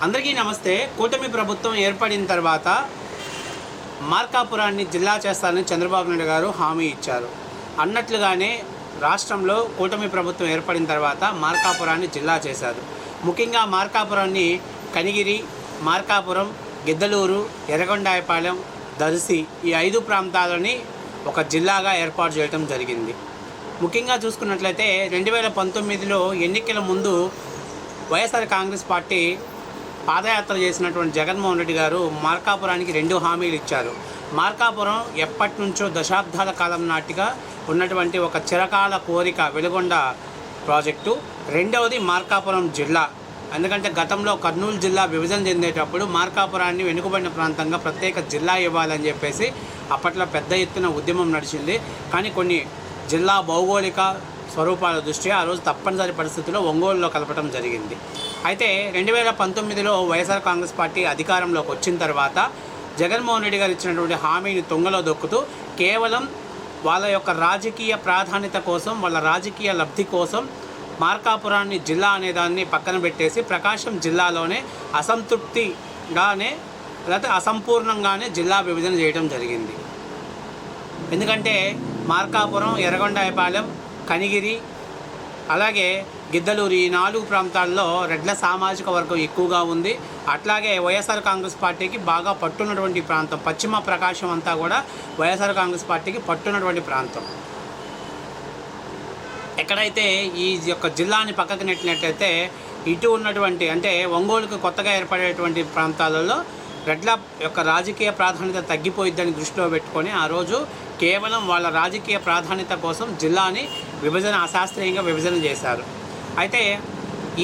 అందరికీ నమస్తే. కూటమి ప్రభుత్వం ఏర్పడిన తర్వాత మార్కాపురాన్ని జిల్లా చేస్తారని చంద్రబాబు నాయుడు గారు హామీ ఇచ్చారు. అన్నట్లుగానే రాష్ట్రంలో కూటమి ప్రభుత్వం ఏర్పడిన తర్వాత మార్కాపురాన్ని జిల్లా చేశారు. ముఖ్యంగా మార్కాపురాన్ని కనిగిరి, మార్కాపురం, గిద్దలూరు, ఎర్రగొండాయపాలెం, దర్శి ఈ 5 ప్రాంతాలని ఒక జిల్లాగా ఏర్పాటు చేయడం జరిగింది. ముఖ్యంగా చూసుకున్నట్లయితే 2019లో ఎన్నికల ముందు వైఎస్ఆర్ కాంగ్రెస్ పార్టీ పాదయాత్ర చేసినటువంటి జగన్మోహన్ రెడ్డి గారు మార్కాపురానికి 2 హామీలు ఇచ్చారు. మార్కాపురం ఎప్పటి నుంచో దశాబ్దాల కాలం నాటిగా ఉన్నటువంటి ఒక చిరకాల కోరిక వెలుగొండ ప్రాజెక్టు. రెండవది మార్కాపురం జిల్లా. ఎందుకంటే గతంలో కర్నూలు జిల్లా విభజన చెందేటప్పుడు మార్కాపురాన్ని వెనుకబడిన ప్రాంతంగా ప్రత్యేక జిల్లా ఇవ్వాలని చెప్పేసి అప్పట్లో పెద్ద ఎత్తున ఉద్యమం నడిచింది. కానీ కొన్ని జిల్లా భౌగోళిక స్వరూపాల దృష్ట్యా ఆ రోజు తప్పనిసరి పరిస్థితుల్లో ఒంగోలులో కలపడం జరిగింది. అయితే 2019లో వైఎస్ఆర్ కాంగ్రెస్ పార్టీ అధికారంలోకి వచ్చిన తర్వాత జగన్మోహన్ రెడ్డి గారు ఇచ్చినటువంటి హామీని తొంగలో దొక్కుతూ కేవలం వాళ్ళ యొక్క రాజకీయ ప్రాధాన్యత కోసం, వాళ్ళ రాజకీయ లబ్ధి కోసం మార్కాపురాన్ని జిల్లా అనేదాన్ని పక్కన పెట్టేసి ప్రకాశం జిల్లాలోనే అసంతృప్తిగానే లేకపోతే అసంపూర్ణంగానే జిల్లా విభజన చేయడం జరిగింది. ఎందుకంటే మార్కాపురం, ఎర్రగొండాయపాలెం, కనిగిరి అలాగే గిద్దలూరు ఈ 4 ప్రాంతాల్లో రెడ్ల సామాజిక వర్గం ఎక్కువగా ఉంది. అట్లాగే వైఎస్ఆర్ కాంగ్రెస్ పార్టీకి బాగా పట్టున్నటువంటి ప్రాంతం పశ్చిమ ప్రకాశం అంతా కూడా వైఎస్ఆర్ కాంగ్రెస్ పార్టీకి పట్టున్నటువంటి ప్రాంతం. ఎక్కడైతే ఈ యొక్క జిల్లాని పక్కకు నెట్టినట్లయితే ఇటు ఉన్నటువంటి అంటే ఒంగోలుకు కొత్తగా ఏర్పడేటువంటి ప్రాంతాలలో రెడ్ల యొక్క రాజకీయ ప్రాధాన్యత తగ్గిపోయిద్దని దృష్టిలో పెట్టుకొని ఆ రోజు కేవలం వాళ్ళ రాజకీయ ప్రాధాన్యత కోసం జిల్లాని అశాస్త్రీయంగా విభజన చేశారు. అయితే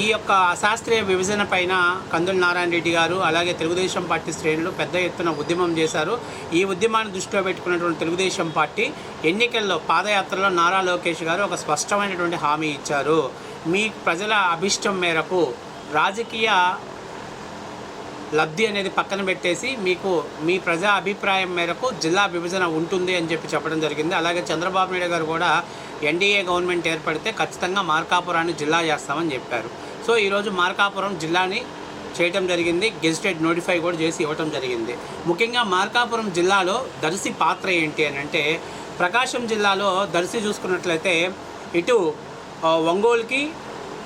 ఈ యొక్క అశాస్త్రీయ విభజన పైన కందుల నారాయణ రెడ్డి గారు అలాగే తెలుగుదేశం పార్టీ శ్రేణులు పెద్ద ఎత్తున ఉద్యమం చేశారు. ఈ ఉద్యమాన్ని దృష్టిలో పెట్టుకున్నటువంటి తెలుగుదేశం పార్టీ ఎన్నికల్లో పాదయాత్రలో నారా లోకేష్ గారు ఒక స్పష్టమైనటువంటి హామీ ఇచ్చారు. మీ ప్రజల అభిష్టం మేరకు రాజకీయ లబ్ధి అనేది పక్కన పెట్టేసి మీకు మీ ప్రజా అభిప్రాయం మేరకు జిల్లా విభజన ఉంటుంది అని చెప్పడం జరిగింది. అలాగే చంద్రబాబు నాయుడు గారు కూడా ఎన్డీఏ గవర్నమెంట్ ఏర్పడితే ఖచ్చితంగా మార్కాపురాన్ని జిల్లా చేస్తామని చెప్పారు. సో ఈరోజు మార్కాపురం జిల్లాని చేయటం జరిగింది. గెజిటెడ్ నోటిఫై కూడా చేసి ఇవ్వటం జరిగింది. ముఖ్యంగా మార్కాపురం జిల్లాలో దర్శి పాత్ర ఏంటి అని అంటే ప్రకాశం జిల్లాలో దర్శి చూసుకున్నట్లయితే ఇటు ఒంగోలుకి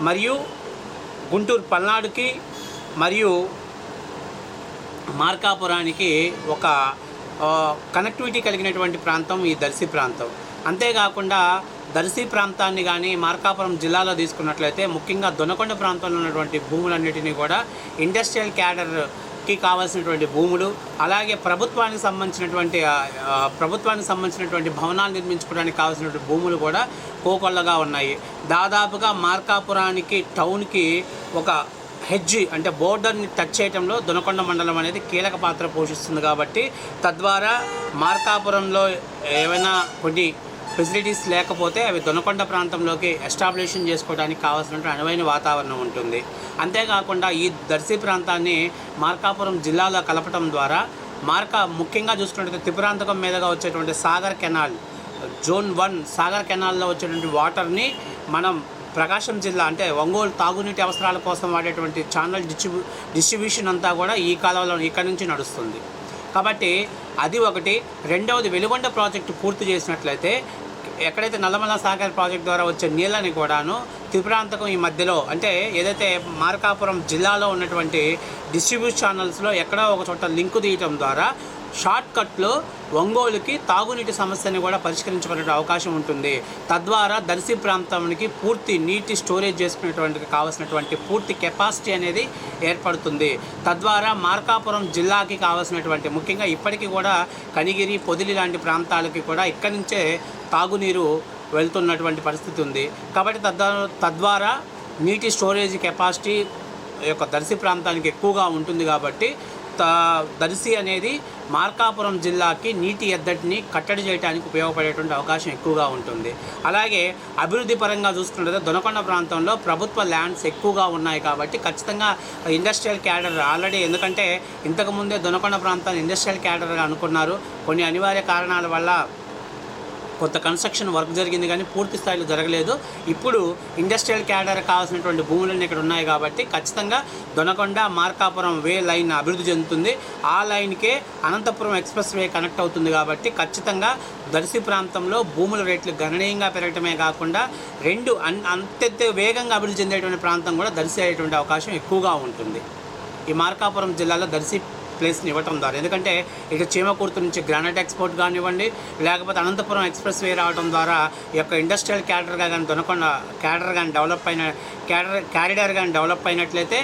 మరియు గుంటూరు పల్నాడుకి మరియు మార్కాపురానికి ఒక కనెక్టివిటీ కలిగినటువంటి ప్రాంతం ఈ దర్శి ప్రాంతం. అంతేకాకుండా దర్శి ప్రాంతాన్ని కానీ మార్కాపురం జిల్లాలో తీసుకున్నట్లయితే ముఖ్యంగా దొనకొండ ప్రాంతంలో ఉన్నటువంటి భూములన్నిటినీ కూడా ఇండస్ట్రియల్ క్యాడర్కి కావాల్సినటువంటి భూములు అలాగే ప్రభుత్వానికి సంబంధించినటువంటి భవనాలు నిర్మించుకోవడానికి కావాల్సినటువంటి భూములు కూడా కోకొల్లగా ఉన్నాయి. దాదాపుగా మార్కాపురానికి టౌన్కి ఒక హెడ్జ్ అంటే బోర్డర్ని టచ్ చేయడంలో దొనకొండ మండలం అనేది కీలక పాత్ర పోషిస్తుంది. కాబట్టి తద్వారా మార్కాపురంలో ఏమైనా కొన్ని ఫెసిలిటీస్ లేకపోతే అవి దొనకొండ ప్రాంతంలోకి ఎస్టాబ్లిషన్ చేసుకోవడానికి కావాల్సినటువంటి అనువైన వాతావరణం ఉంటుంది. అంతేకాకుండా ఈ దర్శి ప్రాంతాన్ని మార్కాపురం జిల్లాలో కలపడం ద్వారా ముఖ్యంగా చూసుకున్నట్లయితే త్రిపురాంతకం మీదుగా వచ్చేటువంటి సాగర్ కెనాల్ జోన్ 1 సాగర్ కెనాల్లో వచ్చేటువంటి వాటర్ని మనం ప్రకాశం జిల్లా అంటే ఒంగోలు తాగునీటి అవసరాల కోసం వాడేటువంటి ఛానల్ డిస్ట్రిబ్యూషన్ అంతా కూడా ఈ కాలంలో ఇక్కడి నుంచి నడుస్తుంది. కాబట్టి అది ఒకటి. రెండవది వెలుగొండ ప్రాజెక్టు పూర్తి చేసినట్లయితే ఎక్కడైతే నల్లమల సాగర్ ప్రాజెక్ట్ ద్వారా వచ్చే నీళ్ళని కూడాను త్రిపురాంతకం ఈ మధ్యలో అంటే ఏదైతే మార్కాపురం జిల్లాలో ఉన్నటువంటి డిస్ట్రిబ్యూషన్ ఛానల్స్లో ఎక్కడో ఒక చోట లింకు తీయటం ద్వారా షార్ట్కట్లో ఒంగోలుకి తాగునీటి సమస్యని కూడా పరిష్కరించుకునే అవకాశం ఉంటుంది. తద్వారా దర్శి ప్రాంతానికి పూర్తి నీటి స్టోరేజ్ చేసుకునేటువంటి కావాల్సినటువంటి పూర్తి కెపాసిటీ అనేది ఏర్పడుతుంది. తద్వారా మార్కాపురం జిల్లాకి కావాల్సినటువంటి ముఖ్యంగా ఇప్పటికీ కూడా కనిగిరి, పొదిలి లాంటి ప్రాంతాలకి కూడా ఇక్కడి నుంచే తాగునీరు వెళ్తున్నటువంటి పరిస్థితి ఉంది. కాబట్టి తద్వారా నీటి స్టోరేజ్ కెపాసిటీ యొక్క దర్శి ప్రాంతానికి ఎక్కువగా ఉంటుంది. కాబట్టి దర్శి అనేది మార్కాపురం జిల్లాకి నీటి ఎద్దడిని కట్టడి చేయడానికి ఉపయోగపడేటువంటి అవకాశం ఎక్కువగా ఉంటుంది. అలాగే అభివృద్ధి పరంగా చూసుకున్నట్లయితే దొనకొండ ప్రాంతంలో ప్రభుత్వ ల్యాండ్స్ ఎక్కువగా ఉన్నాయి. కాబట్టి ఖచ్చితంగా ఇండస్ట్రియల్ క్యాడర్ ఆల్రెడీ ఎందుకంటే ఇంతకుముందే దొనకొండ ప్రాంతాన్ని ఇండస్ట్రియల్ క్యాడర్గా అనుకున్నారు. కొన్ని అనివార్య కారణాల వల్ల కొంత కన్స్ట్రక్షన్ వర్క్ జరిగింది కానీ పూర్తి స్థాయిలో జరగలేదు. ఇప్పుడు ఇండస్ట్రియల్ క్యాడర్ కావాల్సినటువంటి భూములన్నీ ఇక్కడ ఉన్నాయి కాబట్టి ఖచ్చితంగా దొనకొండ మార్కాపురం వే లైన్ అభివృద్ధి చెందుతుంది. ఆ లైన్కే అనంతపురం ఎక్స్ప్రెస్ వే కనెక్ట్ అవుతుంది కాబట్టి ఖచ్చితంగా దర్శి ప్రాంతంలో భూముల రేట్లు గణనీయంగా పెరగటమే కాకుండా అంత్యంత వేగంగా అభివృద్ధి చెందేటువంటి ప్రాంతం కూడా దర్శి అయ్యేటువంటి అవకాశం ఎక్కువగా ఉంటుంది ఈ మార్కాపురం జిల్లాలో దర్శి ప్లేస్ని ఇవ్వటం ద్వారా. ఎందుకంటే ఇక చీమకుర్తి నుంచి గ్రానైట్ ఎక్స్పోర్ట్ కానివ్వండి, లేకపోతే అనంతపురం ఎక్స్ప్రెస్ వే రావడం ద్వారా ఈ యొక్క ఇండస్ట్రియల్ క్యాడర్గా కానీ దొనకొండ క్యాడర్ కానీ డెవలప్ అయిన క్యారిడార్ కానీ డెవలప్ అయినట్లయితే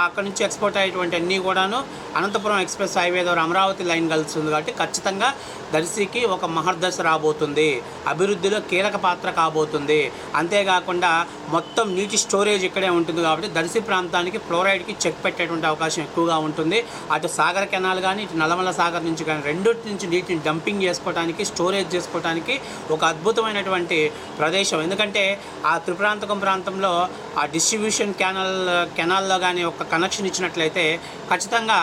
అక్కడ నుంచి ఎక్స్పోర్ట్ అయ్యేటువంటి అన్నీ కూడాను అనంతపురం ఎక్స్ప్రెస్ హైవే ద్వారా అమరావతి లైన్ కలుస్తుంది కాబట్టి ఖచ్చితంగా దర్శికి ఒక మహర్దశ రాబోతుంది, అభివృద్ధిలో కీలక పాత్ర కాబోతుంది. అంతేకాకుండా మొత్తం నీటి స్టోరేజ్ ఇక్కడే ఉంటుంది కాబట్టి దర్శి ప్రాంతానికి ఫ్లోరైడ్కి చెక్ పెట్టేటువంటి అవకాశం ఎక్కువగా ఉంటుంది. అటు సాగర్ కెనాల్ కానీ ఇటు నల్లమల సాగర్ నుంచి కానీ రెండింటి నుంచి నీటిని డంపింగ్ చేసుకోవడానికి స్టోరేజ్ చేసుకోవడానికి ఒక అద్భుతమైనటువంటి ప్రదేశం. ఎందుకంటే ఆ త్రిపురాంతకం ప్రాంతంలో ఆ డిస్ట్రిబ్యూషన్ కెనాల్లో కానీ ఒక కనెక్షన్ ఇచ్చినట్లయితే ఖచ్చితంగా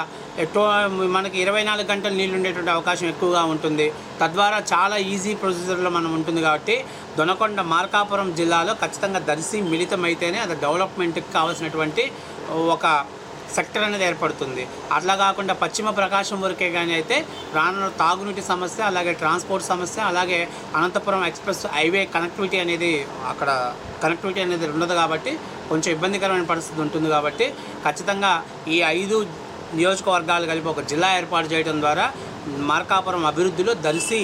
మనకి 24 గంటలు నీళ్ళు ఉండేటువంటి అవకాశం ఎక్కువగా ఉంటుంది. తద్వారా చాలా ఈజీ ప్రొసీజర్లో మనం ఉంటుంది కాబట్టి దొనకొండ మార్కాపురం జిల్లాలో ఖచ్చితంగా దర్శి మిళితమైతేనే అది డెవలప్మెంట్కి కావాల్సినటువంటి ఒక సెక్టర్ అనేది ఏర్పడుతుంది. అట్లా కాకుండా పశ్చిమ ప్రకాశం వరకే కానీ అయితే రానున్న తాగునీటి సమస్య, అలాగే ట్రాన్స్పోర్ట్ సమస్య, అలాగే అనంతపురం ఎక్స్ప్రెస్ హైవే కనెక్టివిటీ అనేది అక్కడ కనెక్టివిటీ అనేది ఉండదు కాబట్టి కొంచెం ఇబ్బందికరమైన పరిస్థితి ఉంటుంది. కాబట్టి ఖచ్చితంగా ఈ 5 నియోజకవర్గాలు కలిపి ఒక జిల్లా ఏర్పాటు చేయడం ద్వారా మార్కాపురం అభివృద్ధిలో దర్శి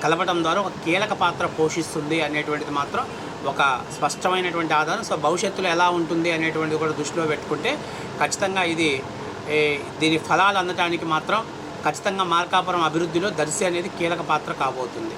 కలపడం ద్వారా ఒక కీలక పాత్ర పోషిస్తుంది అనేటువంటిది మాత్రం ఒక స్పష్టమైనటువంటి ఆధారం. సో భవిష్యత్తులో ఎలా ఉంటుంది అనేటువంటిది కూడా దృష్టిలో పెట్టుకుంటే ఖచ్చితంగా దీని ఫలాలు అందటానికి మాత్రం ఖచ్చితంగా మార్కాపురం అభివృద్ధిలో దర్శి అనేది కీలక పాత్ర కాబోతుంది.